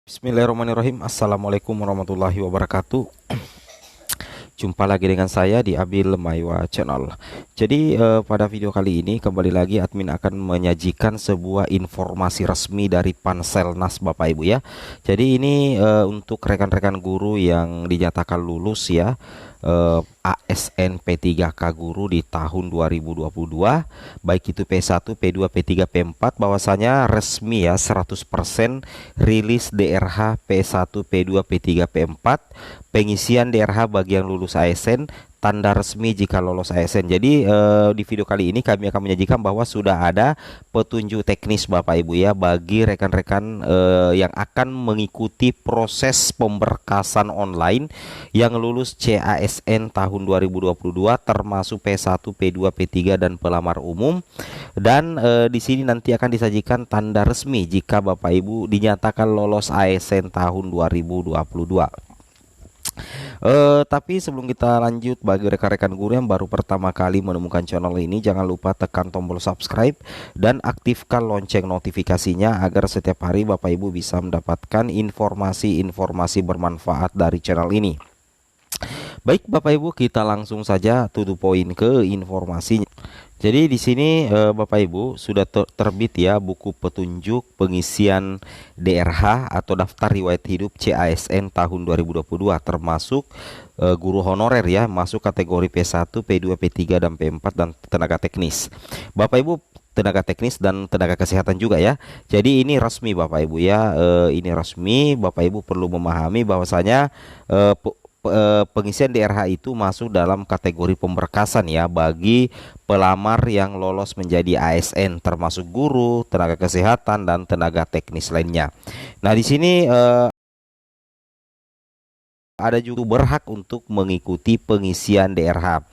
Bismillahirrahmanirrahim. Assalamualaikum warahmatullahi wabarakatuh. Jumpa lagi dengan saya di Abil Maiwa Channel. Jadi pada video kali ini kembali lagi admin akan menyajikan sebuah informasi resmi dari Panselnas Bapak Ibu ya. Jadi ini untuk rekan-rekan guru yang dinyatakan lulus ya, ASN P3K guru di tahun 2022, baik itu P1, P2, P3, P4, bahwasanya resmi ya 100% rilis DRH P1, P2, P3, P4, pengisian DRH bagi yang lulus ASN, tanda resmi jika lolos ASN. Jadi di video kali ini kami akan menyajikan bahwa sudah ada petunjuk teknis Bapak Ibu ya bagi rekan-rekan yang akan mengikuti proses pemberkasan online yang lulus CASN tahun 2022 termasuk P1, P2, P3 dan pelamar umum. Dan di sini nanti akan disajikan tanda resmi jika Bapak Ibu dinyatakan lolos ASN tahun 2022. Tapi sebelum kita lanjut, bagi rekan-rekan guru yang baru pertama kali menemukan channel ini, jangan lupa tekan tombol subscribe dan aktifkan lonceng notifikasinya agar setiap hari Bapak Ibu bisa mendapatkan informasi-informasi bermanfaat dari channel ini. Baik Bapak Ibu, kita langsung saja to the point ke informasinya. Jadi di sini Bapak Ibu sudah terbit ya buku petunjuk pengisian DRH atau daftar riwayat hidup CASN tahun 2022 termasuk guru honorer ya, masuk kategori P1, P2, P3 dan P4 dan tenaga teknis. Bapak Ibu tenaga teknis dan tenaga kesehatan juga ya. Jadi ini resmi Bapak Ibu ya, ini resmi. Bapak Ibu perlu memahami bahwasanya pengisian DRH itu masuk dalam kategori pemberkasan ya bagi pelamar yang lolos menjadi ASN termasuk guru, tenaga kesehatan dan tenaga teknis lainnya. Nah, di sini ada juga berhak untuk mengikuti pengisian DRH.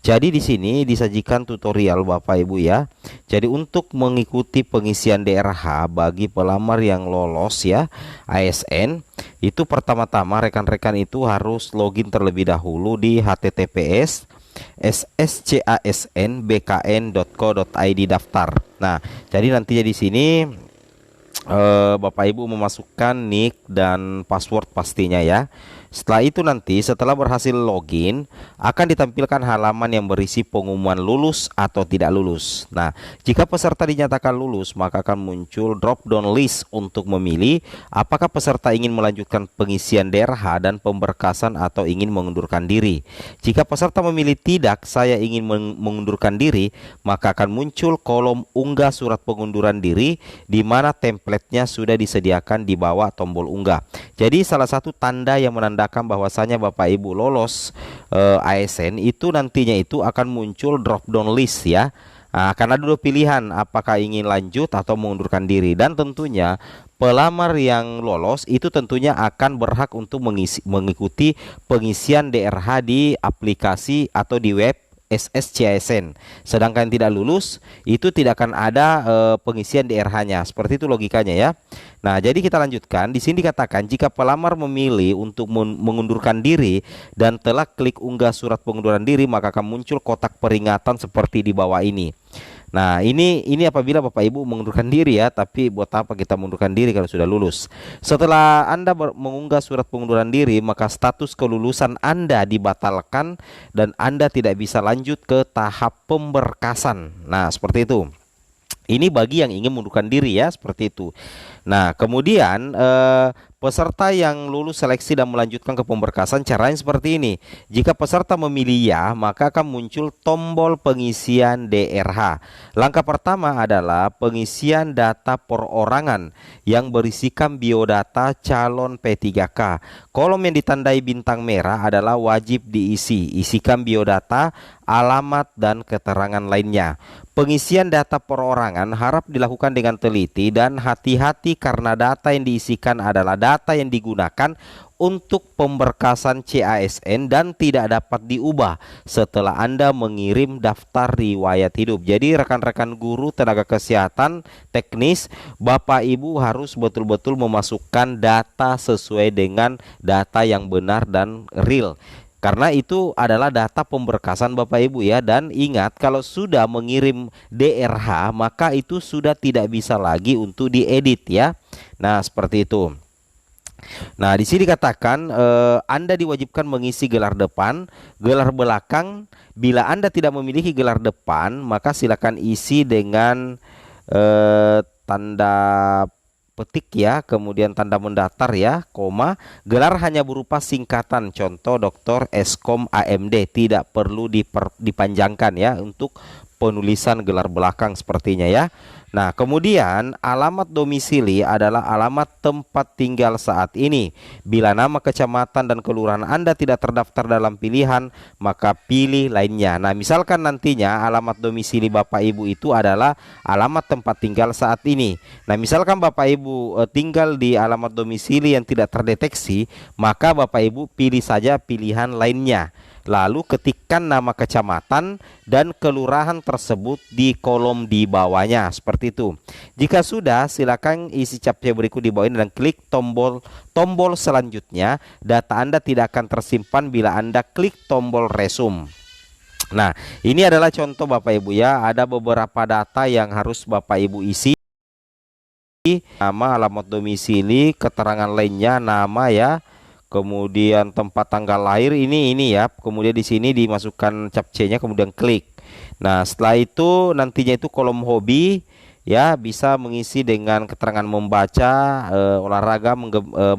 Jadi di sini disajikan tutorial Bapak Ibu ya. Jadi untuk mengikuti pengisian DRH bagi pelamar yang lolos ya ASN, itu pertama-tama rekan-rekan itu harus login terlebih dahulu di https sscasnbkn.co.id daftar. Nah, jadi nantinya di sini Bapak Ibu memasukkan nick dan password pastinya ya. Setelah itu nanti setelah berhasil login akan ditampilkan halaman yang berisi pengumuman lulus atau tidak lulus. Nah, jika peserta dinyatakan lulus maka akan muncul drop down list untuk memilih apakah peserta ingin melanjutkan pengisian DRH dan pemberkasan atau ingin mengundurkan diri. Jika peserta memilih tidak, saya ingin mengundurkan diri, maka akan muncul kolom unggah surat pengunduran diri di mana templatenya sudah disediakan di bawah tombol unggah. Jadi salah satu tanda yang menandakan bahwasanya Bapak Ibu lolos ASN itu nantinya itu akan muncul drop down list ya. Karena ada dua pilihan, apakah ingin lanjut atau mengundurkan diri, dan tentunya pelamar yang lolos itu tentunya akan berhak untuk mengikuti pengisian DRH di aplikasi atau di web SSCASN. Sedangkan tidak lulus itu tidak akan ada pengisian DRH-nya. Seperti itu logikanya ya. Nah, jadi kita lanjutkan. Di sini dikatakan jika pelamar memilih untuk mengundurkan diri dan telah klik unggah surat pengunduran diri, maka akan muncul kotak peringatan seperti di bawah ini. Nah, ini apabila Bapak Ibu mengundurkan diri ya, tapi buat apa kita mengundurkan diri kalau sudah lulus? Setelah Anda mengunggah surat pengunduran diri, maka status kelulusan Anda dibatalkan dan Anda tidak bisa lanjut ke tahap pemberkasan. Nah, seperti itu. Ini bagi yang ingin mengundurkan diri ya, seperti itu. Nah, kemudian peserta yang lulus seleksi dan melanjutkan ke pemberkasan caranya seperti ini. Jika peserta memilih ya, maka akan muncul tombol pengisian DRH. Langkah pertama adalah pengisian data perorangan yang berisikan biodata calon P3K. Kolom yang ditandai bintang merah adalah wajib diisi. Isikan biodata, alamat, dan keterangan lainnya. Pengisian data perorangan harap dilakukan dengan teliti dan hati-hati karena data yang diisikan adalah data yang digunakan untuk pemberkasan CASN dan tidak dapat diubah setelah Anda mengirim daftar riwayat hidup. Jadi rekan-rekan guru, tenaga kesehatan, teknis, Bapak Ibu harus betul-betul memasukkan data sesuai dengan data yang benar dan real. Karena itu adalah data pemberkasan Bapak Ibu ya. Dan ingat, kalau sudah mengirim DRH maka itu sudah tidak bisa lagi untuk diedit ya. Nah, seperti itu. Nah, di sini dikatakan Anda diwajibkan mengisi gelar depan, gelar belakang. Bila Anda tidak memiliki gelar depan, maka silakan isi dengan tanda petik ya, kemudian tanda mendatar ya, koma. Gelar hanya berupa singkatan, contoh Dr. Eskom AMD, tidak perlu dipanjangkan ya untuk penulisan gelar belakang sepertinya ya. Nah, kemudian alamat domisili adalah alamat tempat tinggal saat ini. Bila nama kecamatan dan kelurahan Anda tidak terdaftar dalam pilihan, maka pilih lainnya. Nah, misalkan nantinya alamat domisili Bapak Ibu itu adalah alamat tempat tinggal saat ini. Nah, misalkan Bapak Ibu tinggal di alamat domisili yang tidak terdeteksi, maka Bapak Ibu pilih saja pilihan lainnya. Lalu ketikkan nama kecamatan dan kelurahan tersebut di kolom di bawahnya seperti itu. Jika sudah, silakan isi captcha berikut di bawah ini dan klik tombol selanjutnya. Data Anda tidak akan tersimpan bila Anda klik tombol resume. Nah, ini adalah contoh Bapak Ibu ya. Ada beberapa data yang harus Bapak Ibu isi. Nama, alamat domisili, keterangan lainnya, nama ya. Kemudian tempat tanggal lahir ini ya. Kemudian di sini dimasukkan captcha-nya, kemudian klik. Nah, setelah itu nantinya itu kolom hobi ya, bisa mengisi dengan keterangan membaca, olahraga,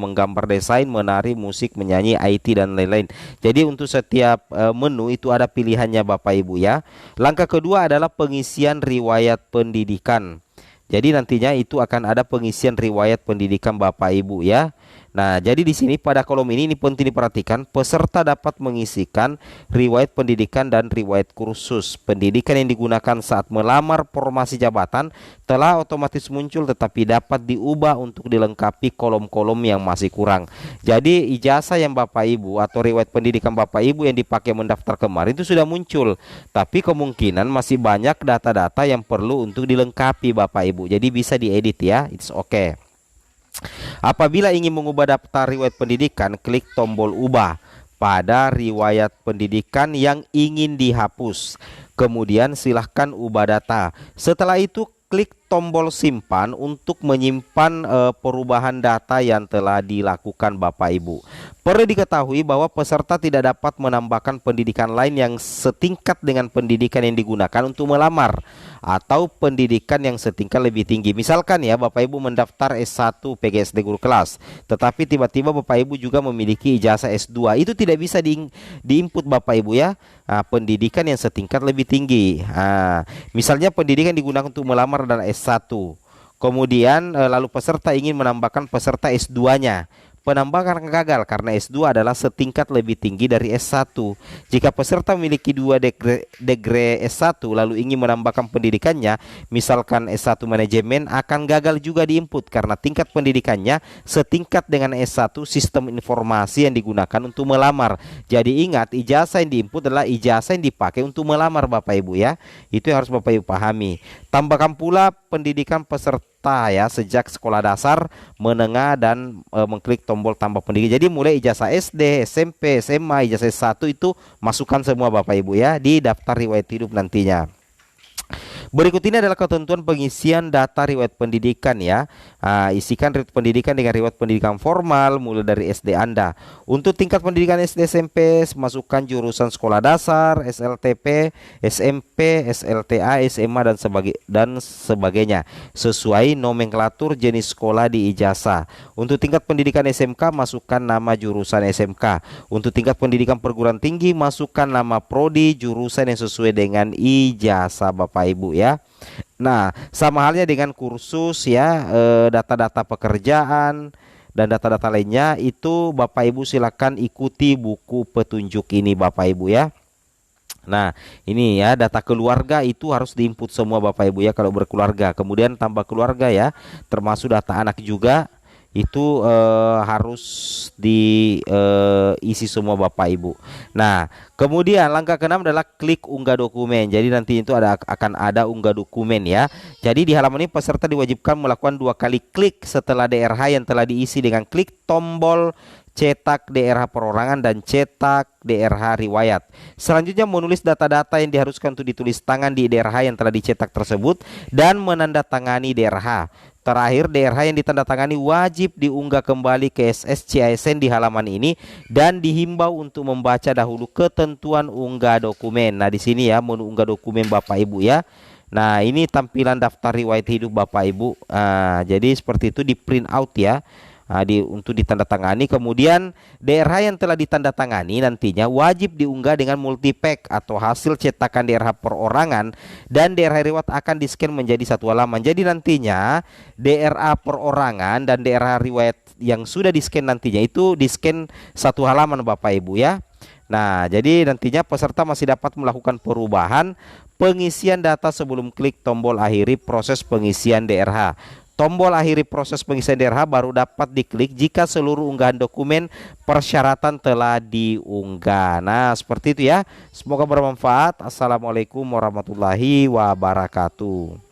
menggambar, desain, menari, musik, menyanyi, IT dan lain-lain. Jadi untuk setiap menu itu ada pilihannya Bapak Ibu ya. Langkah kedua adalah pengisian riwayat pendidikan. Jadi nantinya itu akan ada pengisian riwayat pendidikan Bapak Ibu ya. Nah, jadi di sini pada kolom ini penting diperhatikan, peserta dapat mengisikan riwayat pendidikan dan riwayat kursus. Pendidikan yang digunakan saat melamar formasi jabatan telah otomatis muncul tetapi dapat diubah untuk dilengkapi kolom-kolom yang masih kurang. Jadi ijazah yang Bapak Ibu atau riwayat pendidikan Bapak Ibu yang dipakai mendaftar kemarin itu sudah muncul, tapi kemungkinan masih banyak data-data yang perlu untuk dilengkapi Bapak Ibu. Jadi bisa diedit ya, it's okay. Apabila ingin mengubah daftar riwayat pendidikan, klik tombol ubah pada riwayat pendidikan yang ingin dihapus. Kemudian silahkan ubah data. Setelah itu klik tombol simpan untuk menyimpan perubahan data yang telah dilakukan Bapak Ibu. Perlu diketahui bahwa peserta tidak dapat menambahkan pendidikan lain yang setingkat dengan pendidikan yang digunakan untuk melamar atau pendidikan yang setingkat lebih tinggi. Misalkan ya, Bapak Ibu mendaftar S1 PGSD Guru Kelas, tetapi tiba-tiba Bapak Ibu juga memiliki ijazah S2. Itu tidak bisa diinput Bapak Ibu ya. Pendidikan yang setingkat lebih tinggi. Misalnya pendidikan digunakan untuk melamar adalah S1. Kemudian lalu peserta ingin menambahkan peserta S2-nya. Penambahan gagal karena S2 adalah setingkat lebih tinggi dari S1. Jika peserta memiliki 2 degree S1 lalu ingin menambahkan pendidikannya, misalkan S1 manajemen, akan gagal juga diinput karena tingkat pendidikannya setingkat dengan S1 sistem informasi yang digunakan untuk melamar. Jadi ingat, ijazah yang diinput adalah ijazah yang dipakai untuk melamar Bapak Ibu ya. Itu yang harus Bapak Ibu pahami. Tambahkan pula pendidikan peserta ya sejak sekolah dasar, menengah dan mengklik tombol tambah pendidikan. Jadi mulai ijazah SD, SMP, SMA, ijazah S1 itu masukkan semua Bapak Ibu ya di daftar riwayat hidup nantinya. Berikut ini adalah ketentuan pengisian data riwayat pendidikan ya. Isikan riwayat pendidikan dengan riwayat pendidikan formal mulai dari SD Anda. Untuk tingkat pendidikan SD SMP, masukkan jurusan sekolah dasar, SLTP, SMP, SLTA, SMA dan sebagainya sesuai nomenklatur jenis sekolah di ijazah. Untuk tingkat pendidikan SMK, masukkan nama jurusan SMK. Untuk tingkat pendidikan perguruan tinggi, masukkan nama prodi jurusan yang sesuai dengan ijazah Bapak Ibu ya. Nah, sama halnya dengan kursus ya, data-data pekerjaan dan data-data lainnya itu Bapak Ibu silakan ikuti buku petunjuk ini Bapak Ibu ya. Nah, ini ya data keluarga itu harus diinput semua Bapak Ibu ya kalau berkeluarga. Kemudian tambah keluarga ya, termasuk data anak juga. Itu harus diisi semua Bapak Ibu. Nah, kemudian langkah keenam adalah klik unggah dokumen. Jadi nanti itu akan ada unggah dokumen ya. Jadi di halaman ini peserta diwajibkan melakukan 2 kali klik setelah DRH yang telah diisi dengan klik tombol cetak DRH perorangan dan cetak DRH riwayat. Selanjutnya menulis data-data yang diharuskan untuk ditulis tangan di DRH yang telah dicetak tersebut dan menandatangani DRH. Terakhir, DRH yang ditandatangani wajib diunggah kembali ke SSCASN di halaman ini dan dihimbau untuk membaca dahulu ketentuan unggah dokumen. Nah, di sini ya mengunggah dokumen Bapak Ibu ya. Nah, ini tampilan daftar riwayat hidup Bapak Ibu. Jadi seperti itu di print out ya. Untuk ditandatangani. Kemudian DRH yang telah ditandatangani nantinya wajib diunggah dengan multipack atau hasil cetakan DRH perorangan, dan DRH riwayat akan di-scan menjadi satu halaman. Jadi nantinya DRH perorangan dan DRH riwayat yang sudah di-scan nantinya itu di-scan satu halaman Bapak Ibu ya. Nah, jadi nantinya peserta masih dapat melakukan perubahan pengisian data sebelum klik tombol akhiri proses pengisian DRH. Tombol akhiri proses pengisian DRH baru dapat diklik jika seluruh unggahan dokumen persyaratan telah diunggah. Nah, seperti itu ya. Semoga bermanfaat. Assalamualaikum warahmatullahi wabarakatuh.